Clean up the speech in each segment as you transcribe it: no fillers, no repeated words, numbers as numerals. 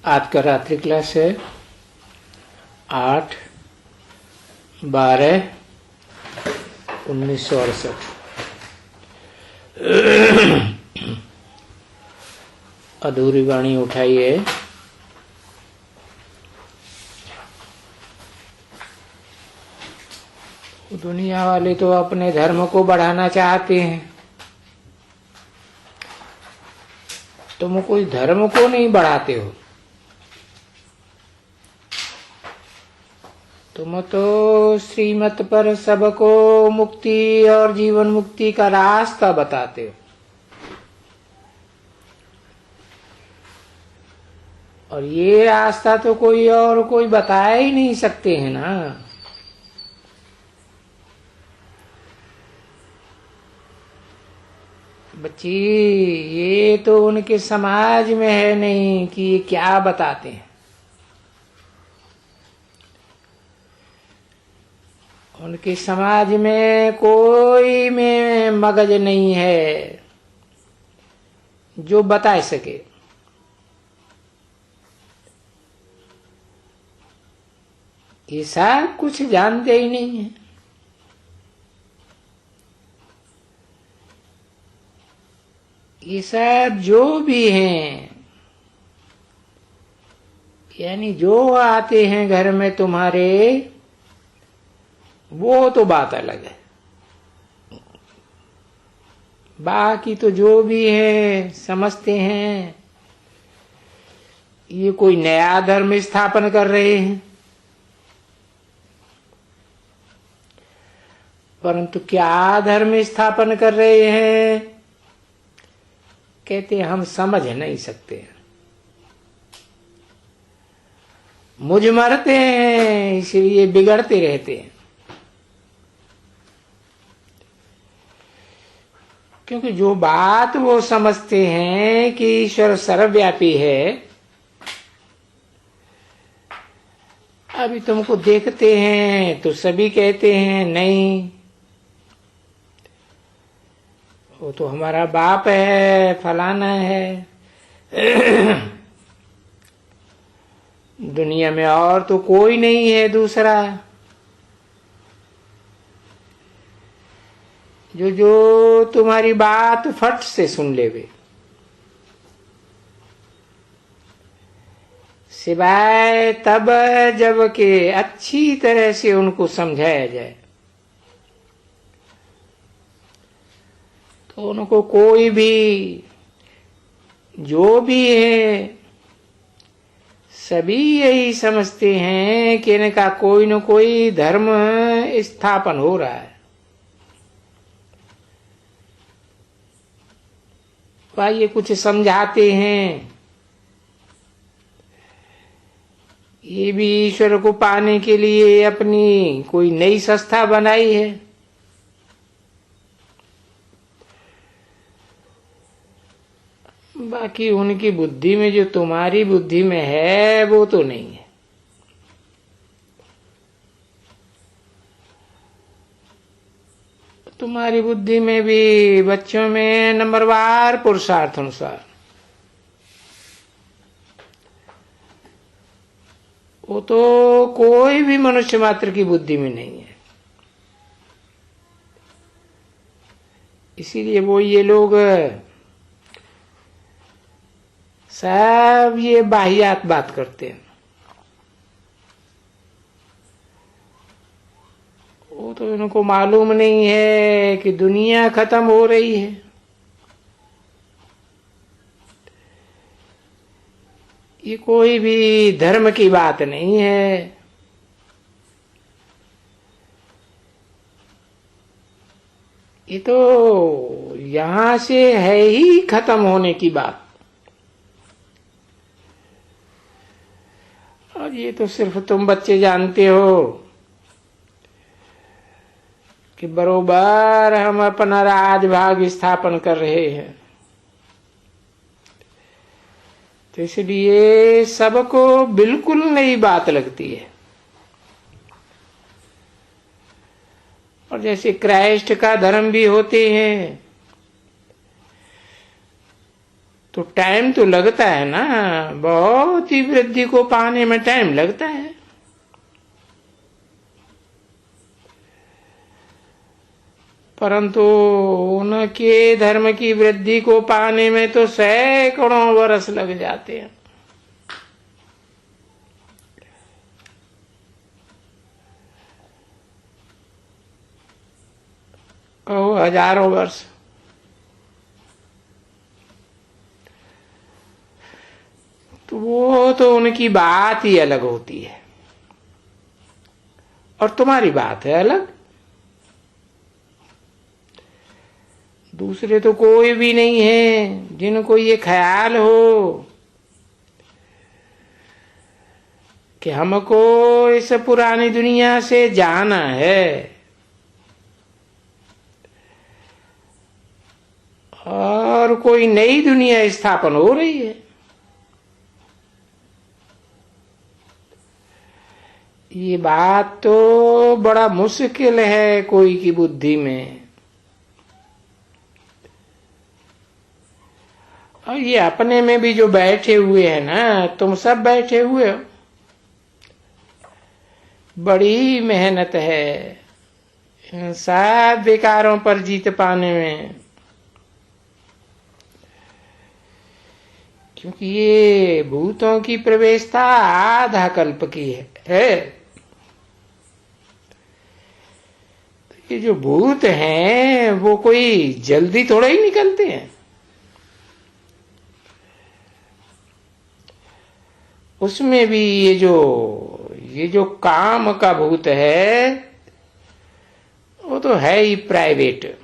आज का रात्रि क्लास है 8/12/1968। अधूरी वाणी उठाई है। दुनिया वाले तो अपने धर्म को बढ़ाना चाहते हैं, तुम कोई धर्म को नहीं बढ़ाते हो। तुम तो श्रीमत पर सबको मुक्ति और जीवन मुक्ति का रास्ता बताते हो, और ये रास्ता तो कोई बता ही नहीं सकते हैं ना। बच्ची, ये तो उनके समाज में है नहीं कि ये क्या बताते हैं। उनके समाज में कोई में मगज नहीं है जो बता सके। ये सब कुछ जानते ही नहीं है। ये सब जो भी हैं, यानी जो आते हैं घर में तुम्हारे, वो तो बात अलग है। बाकी तो जो भी है समझते हैं ये कोई नया धर्म स्थापन कर रहे हैं, परंतु क्या धर्म स्थापन कर रहे हैं कहते हम समझ नहीं सकते। मुझ मरते हैं इसलिए बिगड़ते रहते हैं, क्योंकि जो बात वो समझते हैं कि ईश्वर सर्वव्यापी है, अभी तुमको देखते हैं तो सभी कहते हैं नहीं, वो तो हमारा बाप है, फलाना है। दुनिया में और तो कोई नहीं है दूसरा जो तुम्हारी बात फट से सुन लेवे, सिवाय तब जब के अच्छी तरह से उनको समझाया जाए। तो उनको कोई भी जो भी है सभी यही समझते हैं कि इनका कोई न कोई धर्म स्थापन हो रहा है। ये कुछ समझाते हैं, ये भी ईश्वर को पाने के लिए अपनी कोई नई संस्था बनाई है। बाकी उनकी बुद्धि में जो तुम्हारी बुद्धि में है वो तो नहीं है। तुम्हारी बुद्धि में भी बच्चों में नंबरवार पुरुषार्थ अनुसार वो तो कोई भी मनुष्य मात्र की बुद्धि में नहीं है। इसीलिए वो ये लोग सब ये बाहियात बात करते हैं। वो तो इनको मालूम नहीं है कि दुनिया खत्म हो रही है। ये कोई भी धर्म की बात नहीं है। ये तो यहां से है ही खत्म होने की बात। और ये तो सिर्फ तुम बच्चे जानते हो कि बरोबर हम अपना राजभाग स्थापन कर रहे हैं। तो इसलिए सबको बिल्कुल नई बात लगती है। और जैसे क्राइस्ट का धर्म भी होते हैं तो टाइम तो लगता है ना, बहुत ही वृद्धि को पाने में टाइम लगता है। परंतु उनके धर्म की वृद्धि को पाने में तो सैकड़ों वर्ष लग जाते हैं। कहो हजारों वर्ष। तो वो तो उनकी बात ही अलग होती है और तुम्हारी बात है अलग। दूसरे तो कोई भी नहीं है जिनको ये ख्याल हो कि हमको इस पुरानी दुनिया से जाना है और कोई नई दुनिया स्थापन हो रही है। ये बात तो बड़ा मुश्किल है कोई की बुद्धि में। और ये अपने में भी जो बैठे हुए हैं ना, तुम सब बैठे हुए हो, बड़ी मेहनत है इन सब विकारों पर जीत पाने में। क्योंकि ये भूतों की प्रवेशता आधा कल्प की है। तो ये जो भूत हैं वो कोई जल्दी थोड़ा ही निकलते हैं। उसमें भी ये जो काम का भूत है वो तो है ही प्राइवेट,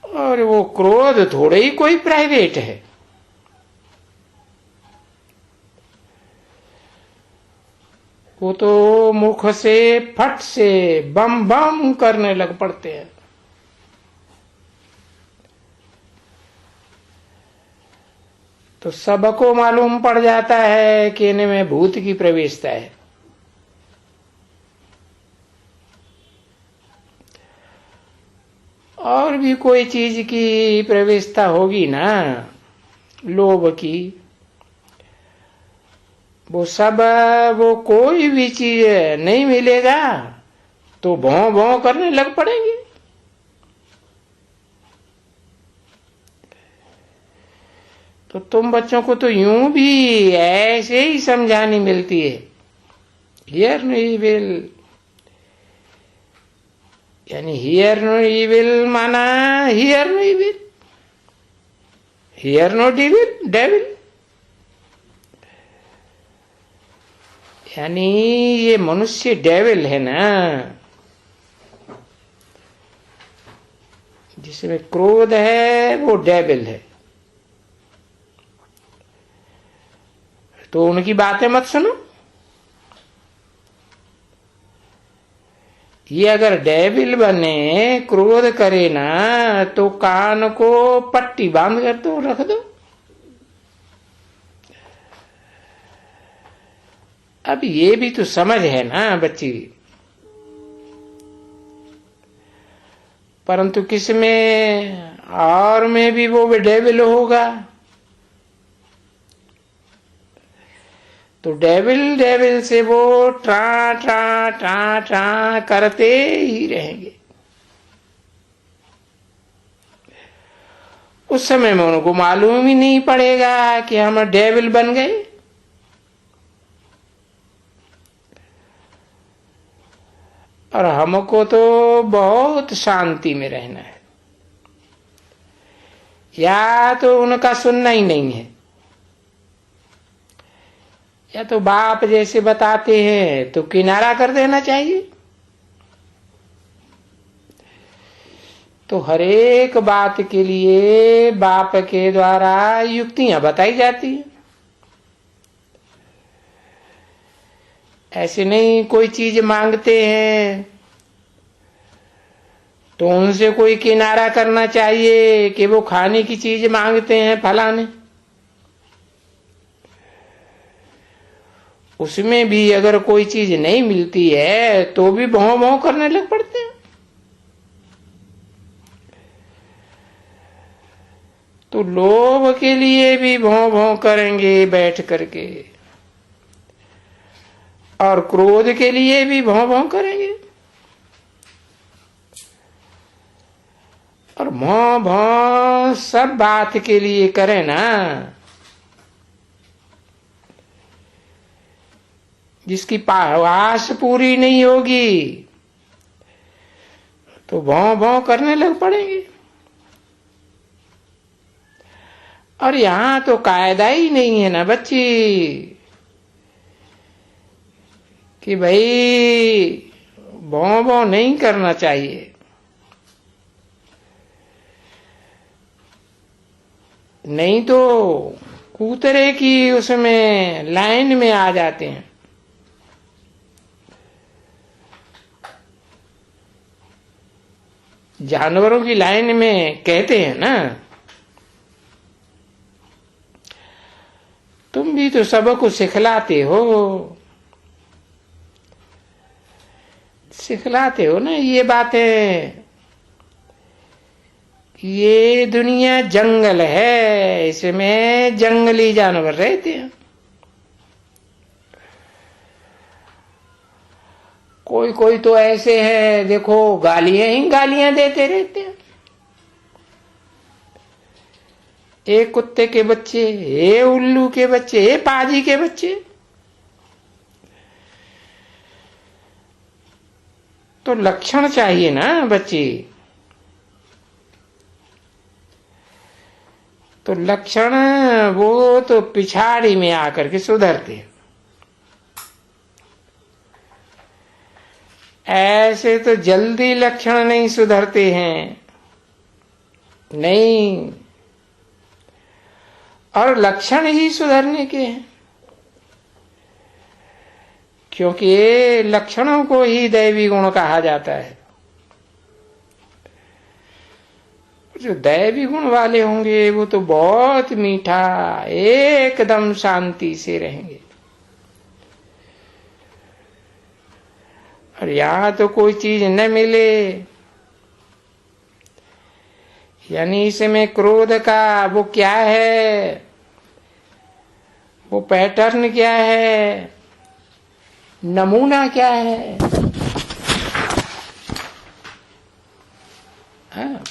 और वो क्रोध थोड़े ही कोई प्राइवेट है। वो तो मुख से फट से बम बम करने लग पड़ते हैं। तो सबको मालूम पड़ जाता है कि इनमें भूत की प्रवेशता है। और भी कोई चीज की प्रवेशता होगी ना, लोभ की, वो कोई भी चीज नहीं मिलेगा तो भौं भौं करने लग पड़ेंगे। तो तुम बच्चों को तो यूं भी ऐसे ही समझानी मिलती है, हियर नो इविल, यानी हियर नो इविल माना hear no evil, hear no devil, यानी ये मनुष्य डेविल है ना, जिसमें क्रोध है वो डेविल है। तो उनकी बातें मत सुनो। ये अगर डेविल बने, क्रोध करे ना, तो कान को पट्टी बांध कर तो रख दो। अब ये भी तो समझ है ना बच्ची। परंतु किस में और में भी वो डेविल होगा। तो डेविल से वो ट्रा ट्रा ट्रा ट्रा करते ही रहेंगे। उस समय में उनको मालूम ही नहीं पड़ेगा कि हम डेविल बन गए। और हमको तो बहुत शांति में रहना है, या तो उनका सुनना ही नहीं है, या तो बाप जैसे बताते हैं तो किनारा कर देना चाहिए। तो हर एक बात के लिए बाप के द्वारा युक्तियां बताई जाती हैं। ऐसे नहीं कोई चीज मांगते हैं तो उनसे कोई किनारा करना चाहिए कि वो खाने की चीज मांगते हैं फलाने। उसमें भी अगर कोई चीज नहीं मिलती है तो भी भौं भौं करने लग पड़ते हैं। तो लोभ के लिए भी भौं भौं करेंगे बैठ करके, और क्रोध के लिए भी भौं भौं करेंगे। और भौं भौं सब बात के लिए करें ना, जिसकी आस पूरी नहीं होगी तो भौं भौं करने लग पड़ेंगे। और यहां तो कायदा ही नहीं है ना बच्ची कि भाई भौं भौं नहीं करना चाहिए। नहीं तो कूतरे की उसमें लाइन में आ जाते हैं। जानवरों की लाइन में कहते हैं ना, तुम भी तो सबको सिखलाते हो ना ये बातें। ये दुनिया जंगल है, इसमें जंगली जानवर रहते हैं। कोई कोई तो ऐसे हैं, देखो गालियां ही गालियां देते रहते हैं। एक कुत्ते के बच्चे, ये उल्लू के बच्चे, ये पाजी के बच्चे। तो लक्षण चाहिए ना बच्ची। तो लक्षण वो तो पिछाड़ी में आकर के सुधरते। ऐसे तो जल्दी लक्षण नहीं सुधरते हैं, नहीं। और लक्षण ही सुधरने के हैं, क्योंकि ये लक्षणों को ही दैवी गुण कहा जाता है। जो दैवी गुण वाले होंगे वो तो बहुत मीठा, एकदम शांति से रहेंगे। और यहां तो कोई चीज न मिले, यानी इसमें क्रोध का वो क्या है, वो पैटर्न क्या है, नमूना क्या है।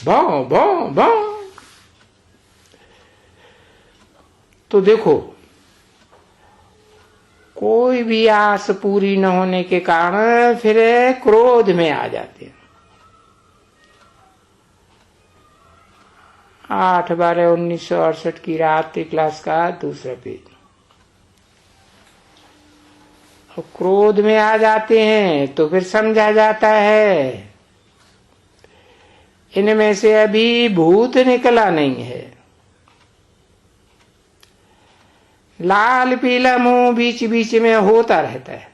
भौं भौं भौं। तो देखो कोई भी आस पूरी न होने के कारण फिर क्रोध में आ जाते हैं। 8/12/1968 की रात की क्लास का दूसरा पेज। और क्रोध में आ जाते हैं तो फिर समझा जाता है इनमें से अभी भूत निकला नहीं है। लाल पीला मुंह बीच बीच में होता रहता है,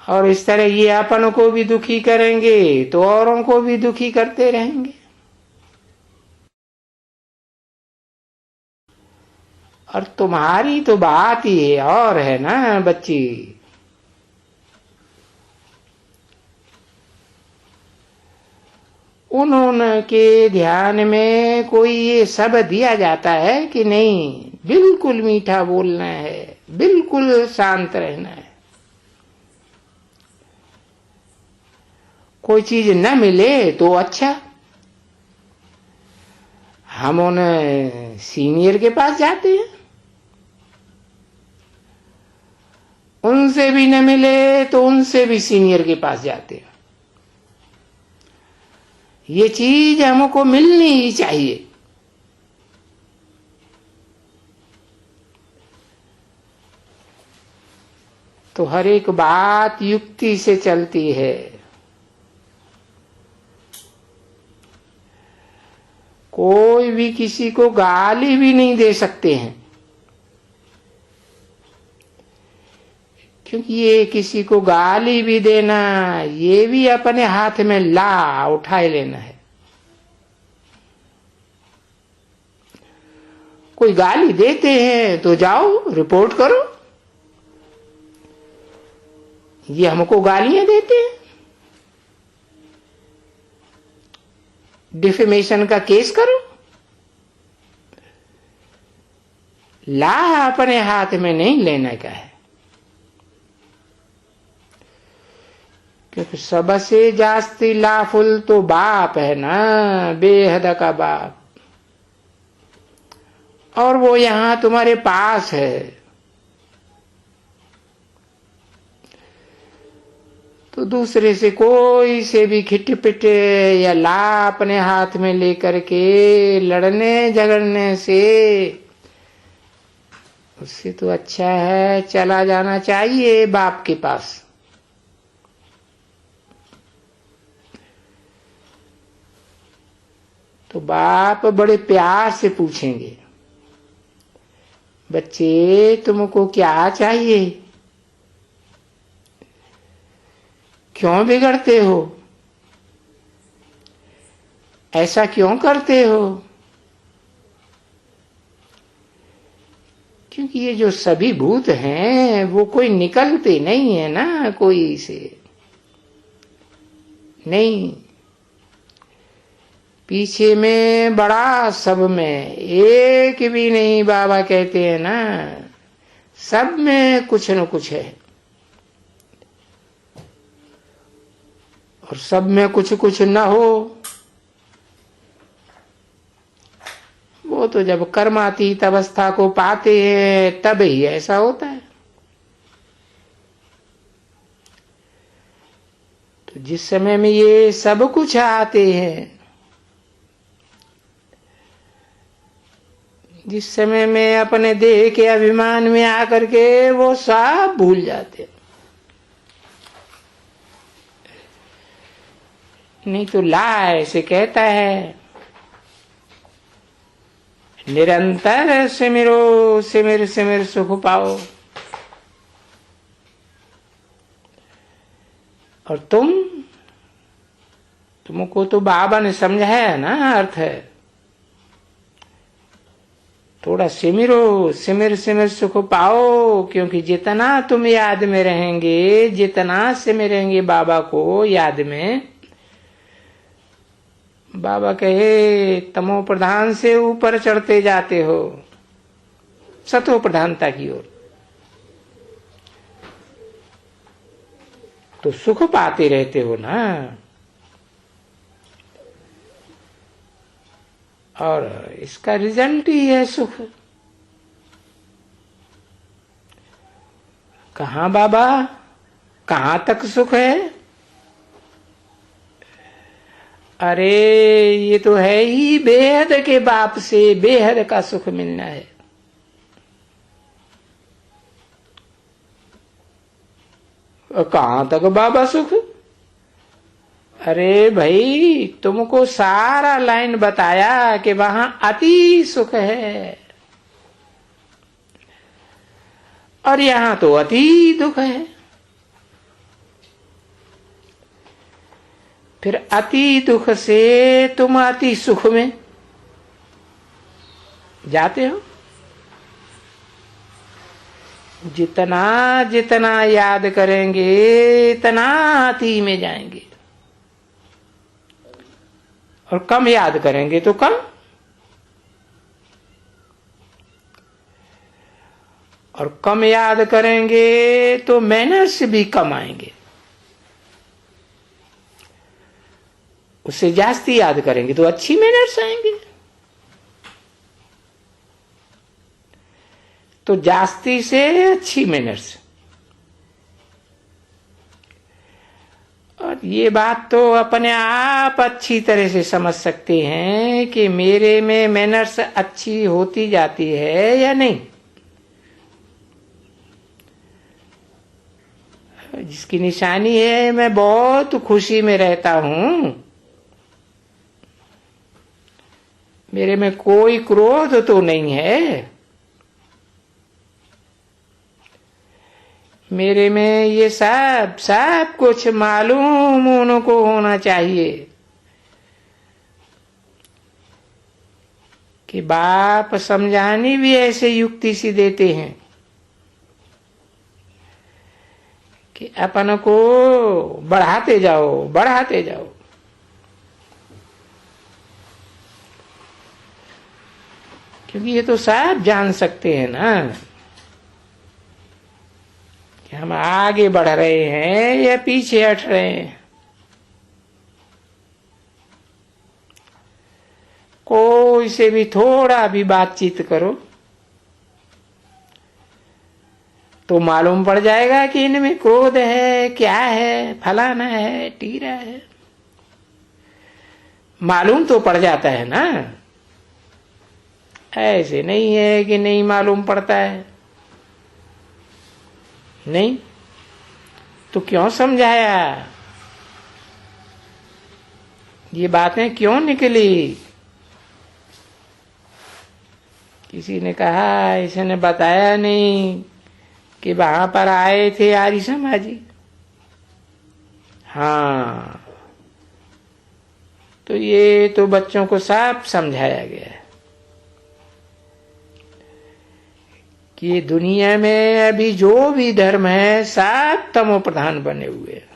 और इस तरह ये अपन को भी दुखी करेंगे तो औरों को भी दुखी करते रहेंगे। और तुम्हारी तो बात ही और है ना बच्ची। उन्होंने के ध्यान में कोई ये सब दिया जाता है कि नहीं, बिल्कुल मीठा बोलना है, बिल्कुल शांत रहना है। कोई चीज न मिले तो अच्छा, हम उन सीनियर के पास जाते हैं। उनसे भी न मिले तो उनसे भी सीनियर के पास जाते हैं। ये चीज हमको मिलनी ही चाहिए। तो हर एक बात युक्ति से चलती है। कोई भी किसी को गाली भी नहीं दे सकते हैं, क्योंकि ये किसी को गाली भी देना ये भी अपने हाथ में ला उठाए लेना है। कोई गाली देते हैं तो जाओ रिपोर्ट करो, ये हमको गालियां देते हैं। डिफेमेशन का केस करो। ला अपने हाथ में नहीं लेने का है, क्योंकि सबसे जास्ती लाफुल तो बाप है ना, बेहद का बाप, और वो यहां तुम्हारे पास है। तो दूसरे से कोई से भी खिटपिट या ला अपने हाथ में लेकर के लड़ने झगड़ने से, उससे तो अच्छा है चला जाना चाहिए बाप के पास। तो बाप बड़े प्यार से पूछेंगे, बच्चे तुमको क्या चाहिए, क्यों बिगड़ते हो, ऐसा क्यों करते हो? क्योंकि ये जो सभी भूत हैं वो कोई निकलते नहीं है ना, कोई से नहीं। पीछे में बड़ा, सब में एक भी नहीं। बाबा कहते हैं ना, सब में कुछ न कुछ है, और सब में कुछ कुछ न हो वो तो जब कर्मातीत अवस्था को पाते हैं तब ही ऐसा होता है। तो जिस समय में ये सब कुछ आते हैं, जिस समय में अपने देह के अभिमान में आकर के वो सब भूल जाते, नहीं तो ला ऐसे कहता है, निरंतर सिमरो सिमिर सिमिर सुख पाओ। और तुमको तो बाबा ने समझाया ना, अर्थ है थोड़ा सिमिरो सिमिर सिमिर सुख पाओ, क्योंकि जितना तुम याद में रहेंगे, जितना सिमरेंगे बाबा को याद में, बाबा कहे तमो प्रधान से ऊपर चढ़ते जाते हो सतो प्रधानता की ओर, तो सुख पाते रहते हो ना। और इसका रिजल्ट ही है सुख। कहाँ बाबा, कहाँ तक सुख है? अरे ये तो है ही बेहद के बाप से बेहद का सुख मिलना है। कहाँ तक बाबा सुख? अरे भाई तुमको सारा लाइन बताया कि वहां अति सुख है, और यहां तो अति दुख है। फिर अति दुख से तुम अति सुख में जाते हो। जितना जितना याद करेंगे इतना अति में जाएंगे, और कम याद करेंगे तो कम, और कम याद करेंगे तो मैनर्स भी कम आएंगे। उससे जास्ती याद करेंगे तो अच्छी मैनर्स आएंगे। तो जास्ती से अच्छी मैनर्स। और ये बात तो अपने आप अच्छी तरह से समझ सकते हैं कि मेरे में मैनर्स अच्छी होती जाती है या नहीं। जिसकी निशानी है मैं बहुत खुशी में रहता हूं, मेरे में कोई क्रोध तो नहीं है, मेरे में ये सब सब कुछ मालूम उनको होना चाहिए कि बाप समझाने भी ऐसे युक्ति सी देते हैं कि अपन को बढ़ाते जाओ बढ़ाते जाओ। क्योंकि ये तो सब जान सकते हैं ना कि हम आगे बढ़ रहे हैं या पीछे हट रहे हैं। कोई से भी थोड़ा भी बातचीत करो तो मालूम पड़ जाएगा कि इनमें क्रोध है, क्या है, फलाना है, टीरा है। मालूम तो पड़ जाता है ना, ऐसे नहीं है कि नहीं मालूम पड़ता है। नहीं तो क्यों समझाया, ये बातें क्यों निकली? किसी ने कहा, इसने बताया नहीं कि वहां पर आए थे आर्य समाजी। हाँ, तो ये तो बच्चों को साफ समझाया गया है कि ये दुनिया में अभी जो भी धर्म है सब तमो प्रधान बने हुए हैं।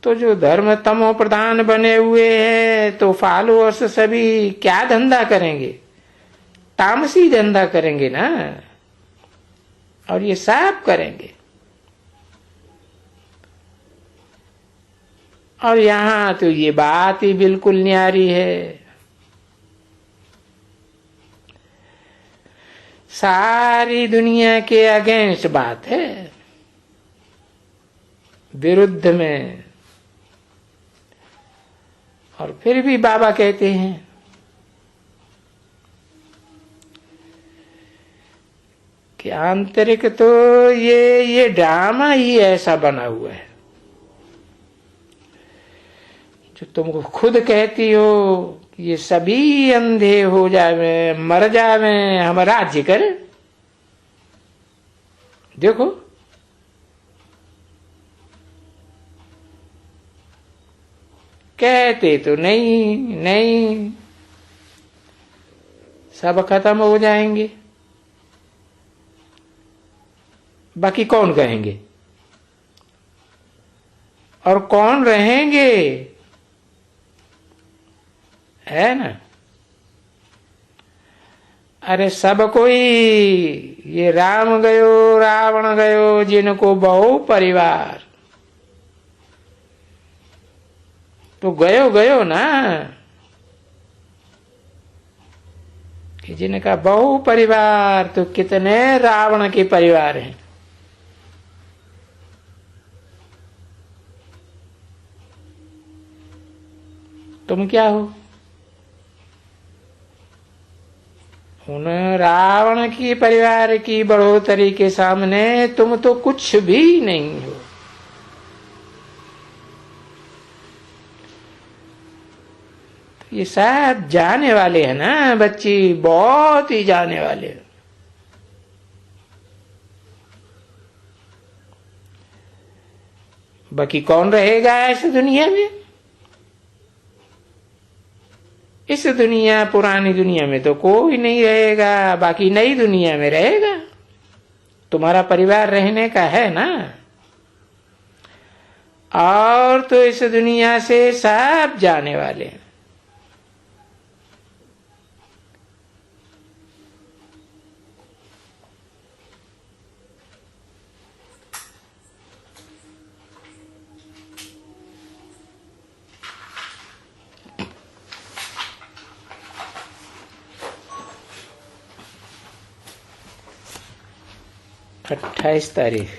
तो जो धर्म तमो प्रधान बने हुए हैं तो फॉलोअर्स सभी क्या धंधा करेंगे? तामसी धंधा करेंगे ना, और ये सब करेंगे। और यहां तो ये बात ही बिल्कुल न्यारी है। सारी दुनिया के अगेंस्ट बात है, विरुद्ध में। और फिर भी बाबा कहते हैं कि आंतरिक तो ये ड्रामा ही ऐसा बना हुआ है जो तुमको खुद कहती हो ये सभी अंधे हो जावे, मर जावे, हम राज्य करें। देखो कहते तो नहीं सब खत्म हो जाएंगे, बाकी कौन कहेंगे और कौन रहेंगे, है ना? अरे सब कोई, ये राम गयो रावण गयो जिनको बहु परिवार, तो गयो ना, कि जिनका बहु परिवार, तो कितने रावण के परिवार हैं। तुम क्या हो? उन रावण की परिवार की बढ़ोतरी के सामने तुम तो कुछ भी नहीं हो। ये सब जाने वाले हैं ना बच्ची, बहुत ही जाने वाले हैं। बाकी कौन रहेगा इस दुनिया में? इस दुनिया, पुरानी दुनिया में तो कोई नहीं रहेगा, बाकी नई दुनिया में रहेगा। तुम्हारा परिवार रहने का है ना, और तो इस दुनिया से सब जाने वाले हैं। अट्ठाईस तारीख